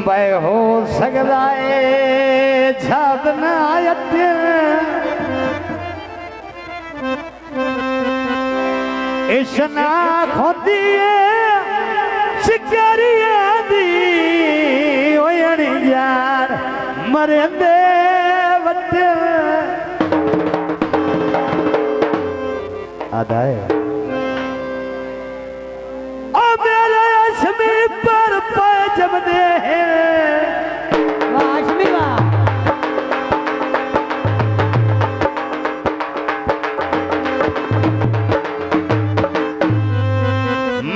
भाई हो सकता है छादना इशना खोदी शिकारिया दी ओयणी यार मरेंदे वटे आदाए ओ मेरे असमी पर जब दे वाशमी वाह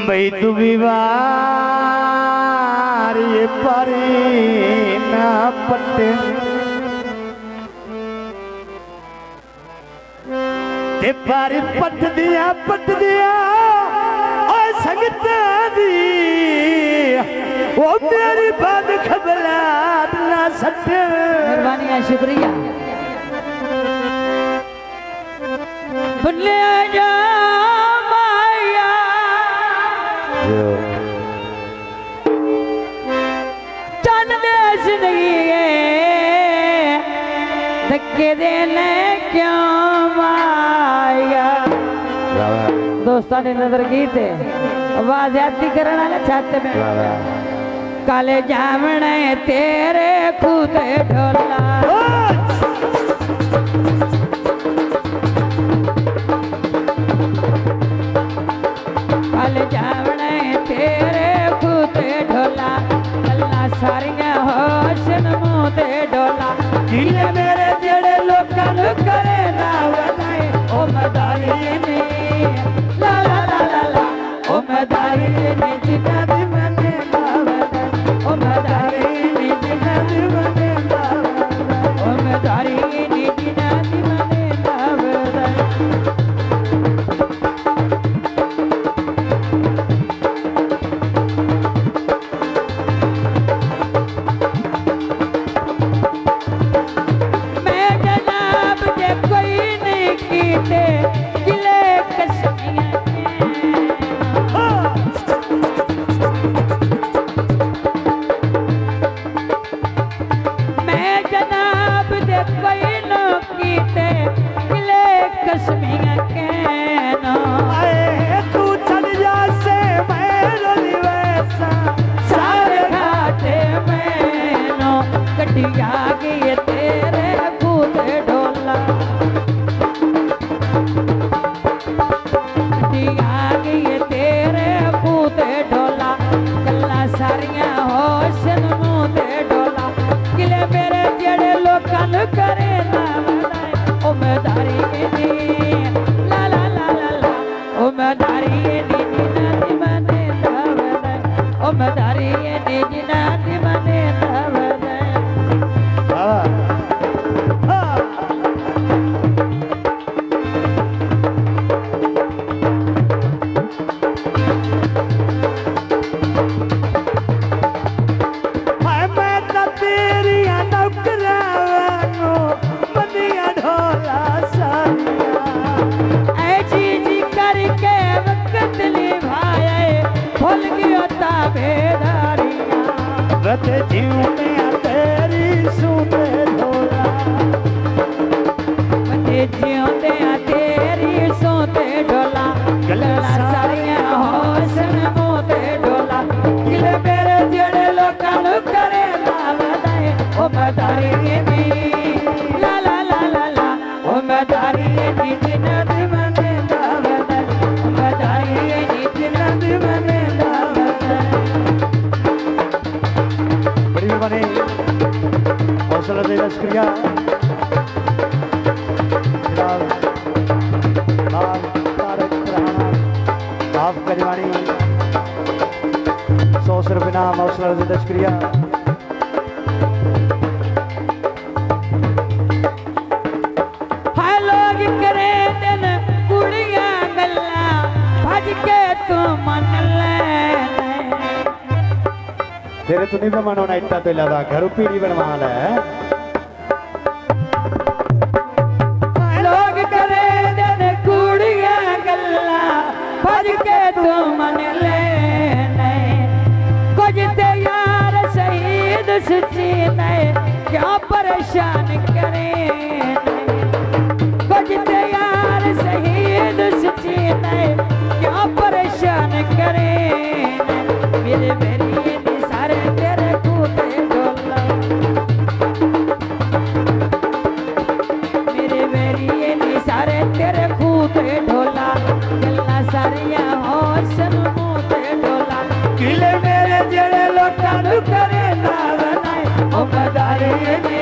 भाई तू विवार ये पारी ना पट्टे ते पारी पट दिया और संगता दी वो मेरी बात खबरात ना सटे मेहरबानी है शुक्रिया बुल्ले जा माया चन दे जिंदगी धक्के देने क्यों माया दोस्तां ने नजर की थे आवाज आती करने वाले छाते में काले जामने तेरे खूते ढोला काले जामने तेरे खूते ढोला अल्लाह सारियां होशन मुते ढोला जिले मेरे जेड़े लोकां नु करे ना वधाए ओ मदारी ने ला ला ला ला ला ओ मदारी ने जिना दी मने बावदा ओ मदारी ने जिना दी मने बावदा ओ मदारी ने जिना दी मने बावदा शुक्रिया माफ करीवानी 100 रुपये नाम हौसला शुक्रिया तेरे तू नहीं बनवाना इट्टा तो इलावा घर पीढ़ी बनवा है लोग करे दिन कुड़िया गल्ला भज के तू मन ले कुछ ते यार शहीद सुची नहीं क्या परेशान करे कुछ यार शहीद सुची नहीं क्या परेशान करे मेरे मेरी निसारे तेरे कूटे ढोला मेरे मेरी निसारे तेरे कूटे ढोला गल्ला सारिया होशन मूते ढोला किले मेरे जेड़े लोकां नू करे ना बनाए ओ बदारे ने